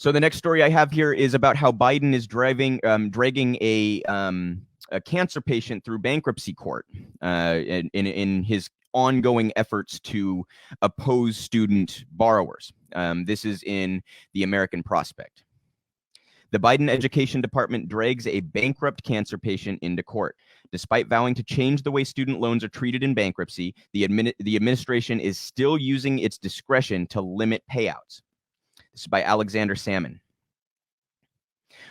So the next story I have here is about how Biden is dragging a cancer patient through bankruptcy court in his ongoing efforts to oppose student borrowers. This is in the American Prospect. The Biden Education Department drags a bankrupt cancer patient into court. Despite vowing to change the way student loans are treated in bankruptcy, the administration is still using its discretion to limit payouts. This is by Alexander Salmon.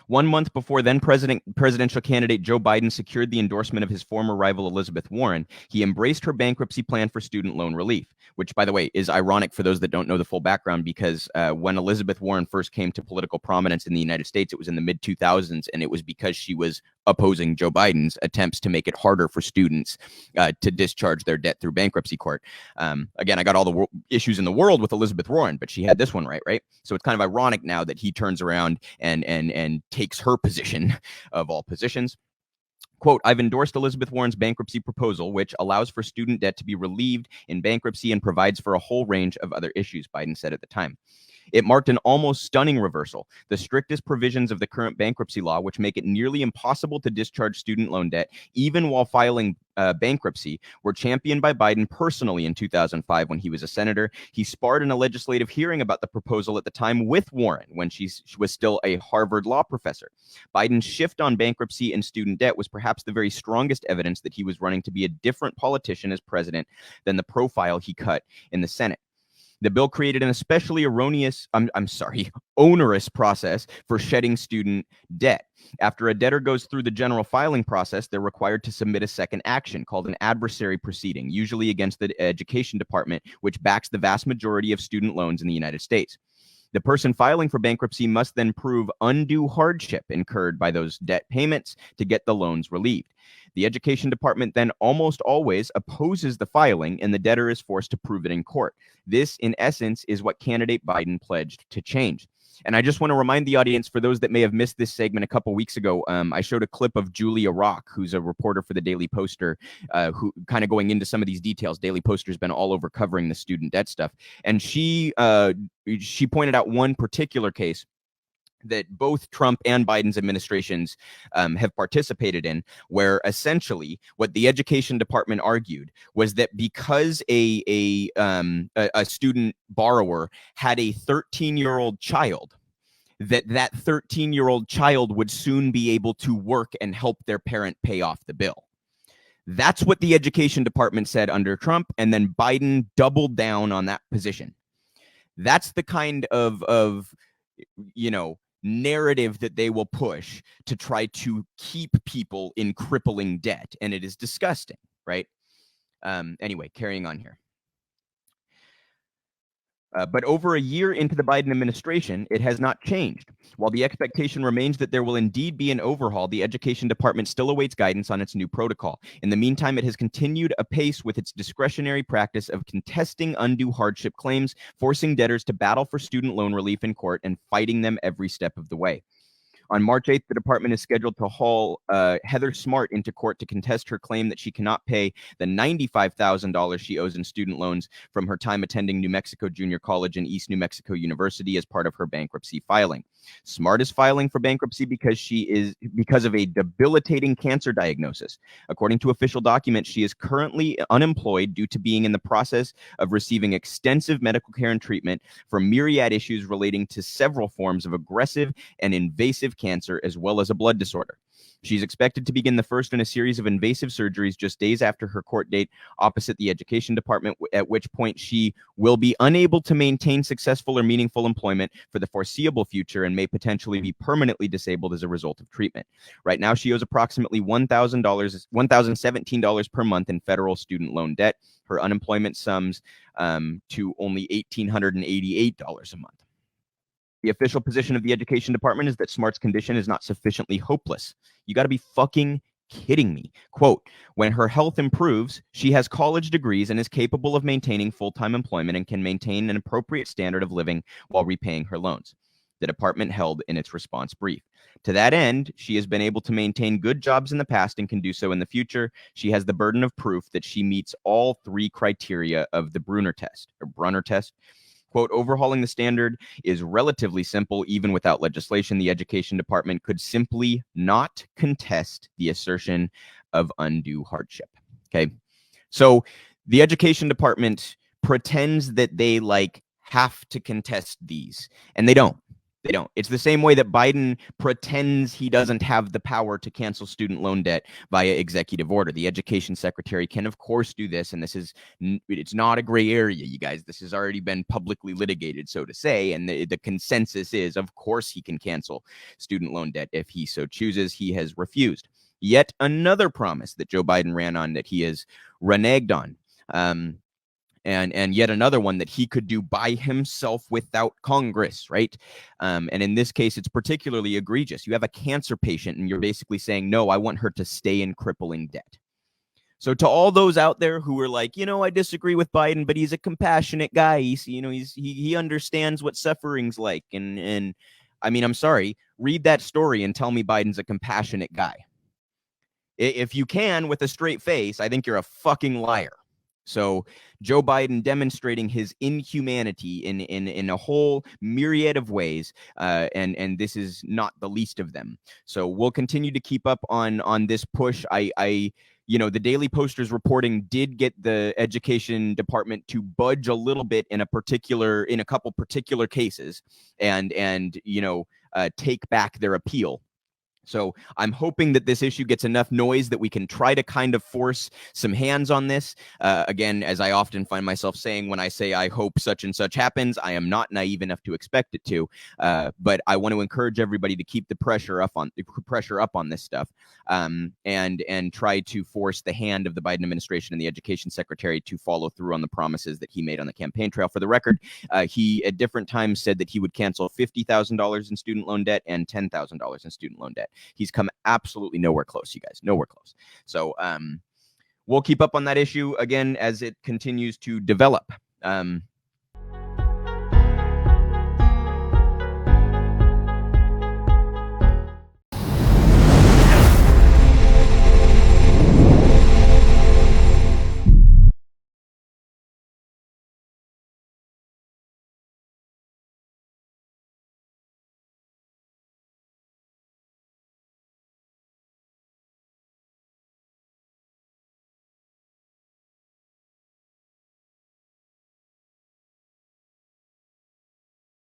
1 month before then presidential candidate Joe Biden secured the endorsement of his former rival Elizabeth Warren, he embraced her bankruptcy plan for student loan relief, which, by the way, is ironic for those that don't know the full background, because when Elizabeth Warren first came to political prominence in the United States, it was in the mid-2000s, and it was because she was opposing Joe Biden's attempts to make it harder for students to discharge their debt through bankruptcy court. Again, I got all the issues in the world with Elizabeth Warren, but she had this one right? So it's kind of ironic now that he turns around and takes her position of all positions. Quote, I've endorsed Elizabeth Warren's bankruptcy proposal, which allows for student debt to be relieved in bankruptcy and provides for a whole range of other issues, Biden said at the time. It marked an almost stunning reversal. The strictest provisions of the current bankruptcy law, which make it nearly impossible to discharge student loan debt, even while filing bankruptcy, were championed by Biden personally in 2005 when he was a senator. He sparred in a legislative hearing about the proposal at the time with Warren when she was still a Harvard law professor. Biden's shift on bankruptcy and student debt was perhaps the very strongest evidence that he was running to be a different politician as president than the profile he cut in the Senate. The bill created an especially onerous process for shedding student debt. After a debtor goes through the general filing process, they're required to submit a second action called an adversary proceeding, usually against the Education Department, which backs the vast majority of student loans in the United States. The person filing for bankruptcy must then prove undue hardship incurred by those debt payments to get the loans relieved. The Education Department then almost always opposes the filing, and the debtor is forced to prove it in court. This, in essence, is what candidate Biden pledged to change. And I just want to remind the audience, for those that may have missed this segment a couple weeks ago, I showed a clip of Julia Rock, who's a reporter for the Daily Poster, who kind of going into some of these details. Daily Poster's been all over covering the student debt stuff. And she pointed out one particular case that both Trump and Biden's administrations have participated in, where essentially what the Education Department argued was that because a student borrower had a 13-year-old child, that 13-year-old child would soon be able to work and help their parent pay off the bill. That's what the Education Department said under Trump, and then Biden doubled down on that position. That's the kind of narrative that they will push to try to keep people in crippling debt, and it is disgusting, right? Anyway, carrying on here. But over a year into the Biden administration, it has not changed. While the expectation remains that there will indeed be an overhaul, the Education Department still awaits guidance on its new protocol. In the meantime, it has continued apace with its discretionary practice of contesting undue hardship claims, forcing debtors to battle for student loan relief in court, and fighting them every step of the way. On March 8th, the department is scheduled to haul Heather Smart into court to contest her claim that she cannot pay the $95,000 she owes in student loans from her time attending New Mexico Junior College and East New Mexico University as part of her bankruptcy filing. Smart is filing for bankruptcy because of a debilitating cancer diagnosis. According to official documents, she is currently unemployed due to being in the process of receiving extensive medical care and treatment for myriad issues relating to several forms of aggressive and invasive cancer, as well as a blood disorder. She's expected to begin the first in a series of invasive surgeries just days after her court date opposite the Education Department, at which point she will be unable to maintain successful or meaningful employment for the foreseeable future and may potentially be permanently disabled as a result of treatment. Right now, she owes approximately $1,017 per month in federal student loan debt. Her unemployment sums to only $1,888 a month. The official position of the Education Department is that Smart's condition is not sufficiently hopeless. You got to be fucking kidding me. Quote, when her health improves, she has college degrees and is capable of maintaining full-time employment and can maintain an appropriate standard of living while repaying her loans, the department held in its response brief. To that end, she has been able to maintain good jobs in the past and can do so in the future. She has the burden of proof that she meets all three criteria of the Brunner test. Quote, overhauling the standard is relatively simple. Even without legislation, the education department could simply not contest the assertion of undue hardship. Okay. So the education department pretends that they have to contest these, and they don't. They don't. It's the same way that Biden pretends he doesn't have the power to cancel student loan debt via executive order. The education secretary can, of course, do this, and it's not a gray area, you guys. This has already been publicly litigated, so to say, and the consensus is, of course, he can cancel student loan debt if he so chooses. He has refused. Yet another promise that Joe Biden ran on that he has reneged on. And yet another one that he could do by himself without Congress, right? And in this case, it's particularly egregious. You have a cancer patient, and you're basically saying, no, I want her to stay in crippling debt. So to all those out there who are like, I disagree with Biden, but he's a compassionate guy. He understands what suffering's like. And I mean, I'm sorry, read that story and tell me Biden's a compassionate guy. If you can, with a straight face, I think you're a fucking liar. So Joe Biden demonstrating his inhumanity in a whole myriad of ways, and this is not the least of them. So we'll continue to keep up on this push. The Daily Poster's reporting did get the education department to budge a little bit in a couple particular cases, and take back their appeal. So I'm hoping that this issue gets enough noise that we can try to kind of force some hands on this. Again, as I often find myself saying when I say I hope such and such happens, I am not naive enough to expect it to. But I want to encourage everybody to keep the pressure up on this stuff, and try to force the hand of the Biden administration and the education secretary to follow through on the promises that he made on the campaign trail. For the record, he at different times said that he would cancel $50,000 in student loan debt and $10,000 in student loan debt. He's come absolutely nowhere close, you guys. Nowhere close. So we'll keep up on that issue again as it continues to develop.